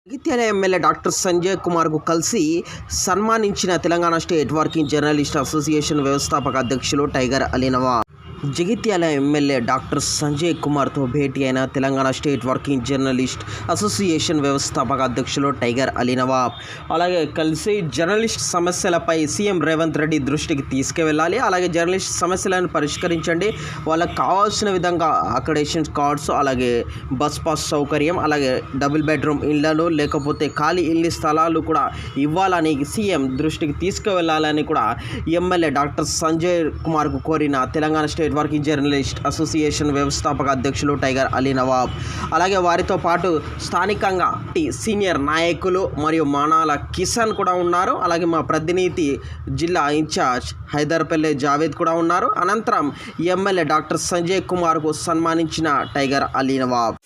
Jagtial MLA doctor Sanjay కుమార్కు కలిసి సన్మానించిన Telangana state working journalist association వ్యవస్థాపక అధ్యక్షులు Tiger Ali Nawab. Jagtial MLA doctor Sanjay కుమార్తో భేటీ అయిన Telangana state working journalist association వ్యవస్థాపక అధ్యక్షులు టైగర్ అలీ నవాబ్. అలాగే కలిసి జర్నలిస్ట్ సమస్యలపై సీఎం రేవంత్ రెడ్డి దృష్టికి తీసుకువెళ్ళాలి. అలాగే జర్నలిస్ట్ సమస్యలను పరిష్కరించండి, వాళ్ళకు కావాల్సిన విధంగా అకామిడేషన్ కార్డ్స్, అలాగే బస్ పాస్ సౌకర్యం, అలాగే డబుల్ బెడ్రూమ్ ఇళ్లను లేకపోతే ఖాళీ ఇల్లు స్థలాలు కూడా ఇవ్వాలని సీఎం దృష్టికి తీసుకువెళ్ళాలని కూడా ఎమ్మెల్యే డాక్టర్ సంజయ్ కుమార్కు కోరిన Telangana state working journalist association వ్యవస్థాపక అధ్యక్షులు టైగర్ అలీ నవాబ్. అలాగే వారితో పాటు స్థానికంగా సీనియర్ నాయకులు మరియు మానాల కిషన్ కూడా ఉన్నారు. అలాగే మా ప్రతినిధి జిల్లా ఇన్ఛార్జ్ హైదర్పల్లె జావేద్ కూడా ఉన్నారు. అనంతరం ఎమ్మెల్యే డాక్టర్ సంజయ్ కుమార్కు సన్మానించిన టైగర్ అలీ నవాబ్.